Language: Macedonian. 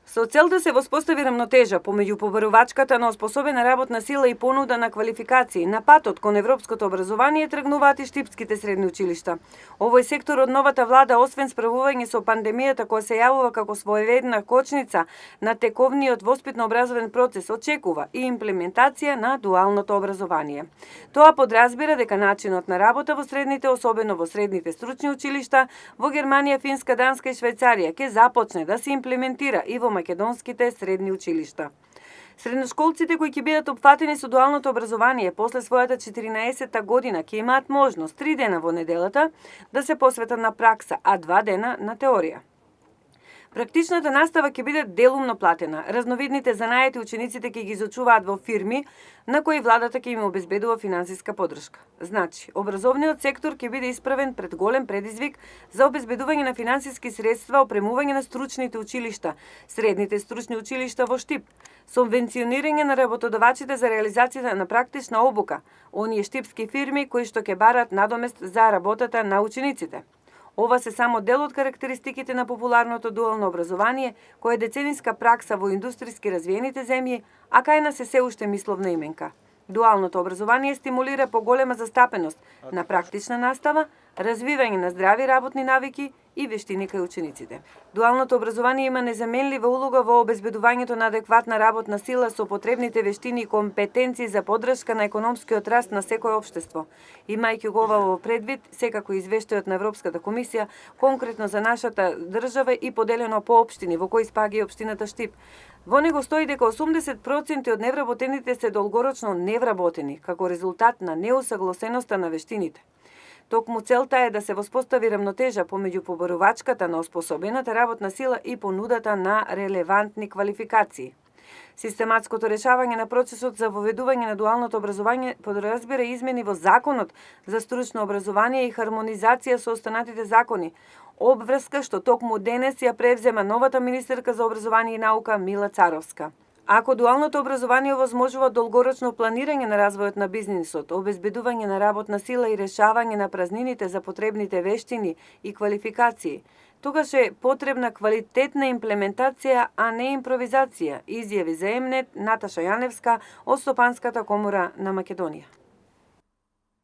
Со цел да се воспостави рамнотежа помеѓу побарувачката на оспособена работна сила и понуда на квалификации, на патот кон европското образование тргнуваат и штипските средни училишта. Овој сектор од новата влада, освен справување со пандемијата која се јавува како своевредна кочница на тековниот воспитно-образовен процес, очекува и имплементација на дуалното образование. Тоа подразбира дека начинот на работа во средните, особено во средните стручни училишта во Германија, Финска, Данска и Швајцарија ќе започне да се имплементира и во македонските средни училишта. Средношколците кои ќе бидат опфатени со дуалното образование после својата 14-та година ќе имаат можност 3 дена во неделата да се посветат на пракса, а 2 дена на теорија. Практичната настава ќе биде делумно платена. Разновидните занаети учениците ќе ги изучуваат во фирми на кои владата ќе им обезбедува финансиска поддршка. Значи, образовниот сектор ќе биде исправен пред голем предизвик за обезбедување на финансиски средства, опремување на стручните училишта, средните стручни училишта во Штип, субвенционирање на работодавачите за реализацијата на практична обука, оние штипски фирми кои што ќе барат надомест за работата на учениците. Ова се само дел од карактеристиките на популарното дуално образование, кој е децениска пракса во индустријски развиените земји, а кај нас е се уште мисловна именка. Дуалното образование стимулира поголема застапеност на практична настава, развивање на здрави работни навики и вештини кај учениците. Дуалното образование има незаменлива улога во обезбедувањето на адекватна работна сила со потребните вештини и компетенции за поддршка на економскиот раст на секое општество. Имајќи го ова во предвид, секако извештајот на Европската комисија, конкретно за нашата држава и поделено по општини, во кои спаѓа и општината Штип. Во него стои дека 80% од невработените се долгорочно невработени, како резултат на неусагласеноста на вештините. Токму целта е да се воспостави рамнотежа помеѓу побарувачката на оспособената работна сила и понудата на релевантни квалификации. Систематското решавање на процесот за воведување на дуалното образование подразбира измени во Законот за стручно образование и хармонизација со останатите закони, обврска што токму денес ја превзема новата министерка за образование и наука Мила Царовска. Ако дуалното образование овозможува долгорочно планирање на развојот на бизнисот, обезбедување на работна сила и решавање на празнините за потребните вештини и квалификации, тогаш е потребна квалитетна имплементација, а не импровизација, изјави за Емнет Наташа Јаневска од Стопанската комора на Македонија.